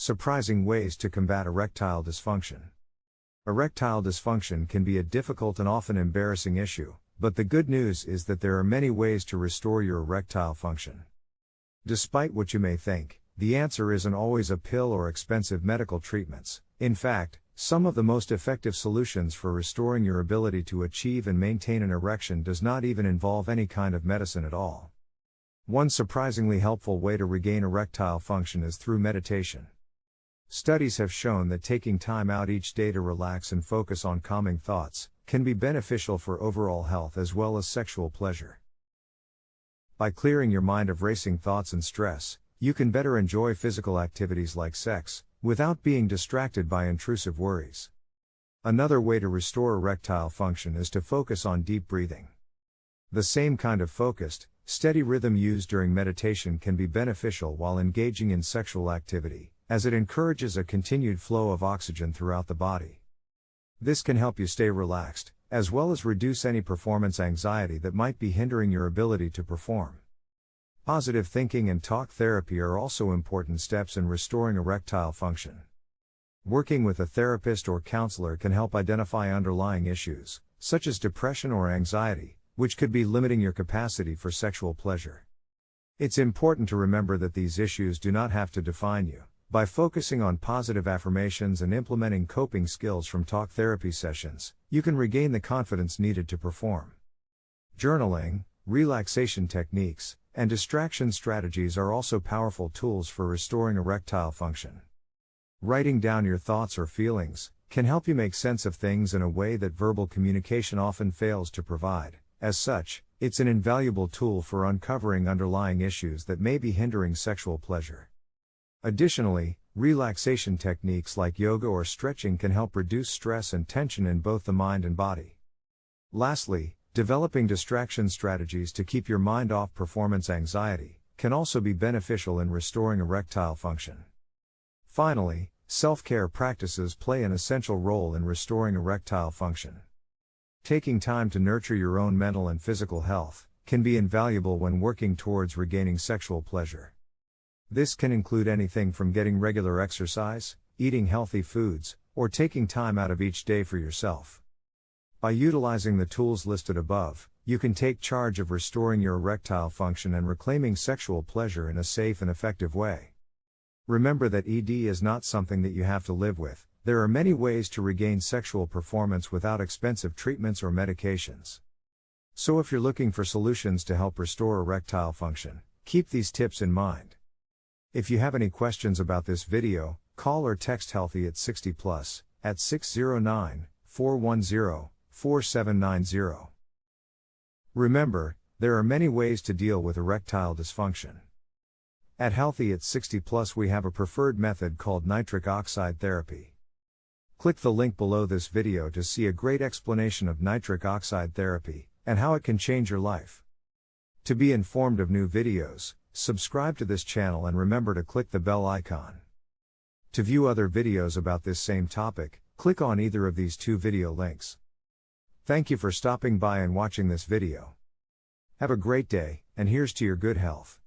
Surprising ways to combat erectile dysfunction. Erectile dysfunction can be a difficult and often embarrassing issue, but the good news is that there are many ways to restore your erectile function. Despite what you may think, the answer isn't always a pill or expensive medical treatments. In fact, some of the most effective solutions for restoring your ability to achieve and maintain an erection does not even involve any kind of medicine at all. One surprisingly helpful way to regain erectile function is through meditation. Studies have shown that taking time out each day to relax and focus on calming thoughts can be beneficial for overall health as well as sexual pleasure. By clearing your mind of racing thoughts and stress, you can better enjoy physical activities like sex, without being distracted by intrusive worries. Another way to restore erectile function is to focus on deep breathing. The same kind of focused, steady rhythm used during meditation can be beneficial while engaging in sexual activity, as it encourages a continued flow of oxygen throughout the body. This can help you stay relaxed, as well as reduce any performance anxiety that might be hindering your ability to perform. Positive thinking and talk therapy are also important steps in restoring erectile function. Working with a therapist or counselor can help identify underlying issues, such as depression or anxiety, which could be limiting your capacity for sexual pleasure. It's important to remember that these issues do not have to define you. By focusing on positive affirmations and implementing coping skills from talk therapy sessions, you can regain the confidence needed to perform. Journaling, relaxation techniques, and distraction strategies are also powerful tools for restoring erectile function. Writing down your thoughts or feelings can help you make sense of things in a way that verbal communication often fails to provide. As such, it's an invaluable tool for uncovering underlying issues that may be hindering sexual pleasure. Additionally, relaxation techniques like yoga or stretching can help reduce stress and tension in both the mind and body. Lastly, developing distraction strategies to keep your mind off performance anxiety can also be beneficial in restoring erectile function. Finally, self-care practices play an essential role in restoring erectile function. Taking time to nurture your own mental and physical health can be invaluable when working towards regaining sexual pleasure. This can include anything from getting regular exercise, eating healthy foods, or taking time out of each day for yourself. By utilizing the tools listed above, you can take charge of restoring your erectile function and reclaiming sexual pleasure in a safe and effective way. Remember that ED is not something that you have to live with. There are many ways to regain sexual performance without expensive treatments or medications. So if you're looking for solutions to help restore erectile function, keep these tips in mind. If you have any questions about this video, call or text Healthy at 60+ at 609-410-4790. Remember, there are many ways to deal with erectile dysfunction. At Healthy at 60+ we have a preferred method called nitric oxide therapy. Click the link below this video to see a great explanation of nitric oxide therapy and how it can change your life. To be informed of new videos, subscribe to this channel and remember to click the bell icon. To view other videos about this same topic, click on either of these two video links. Thank you for stopping by and watching this video. Have a great day, and here's to your good health.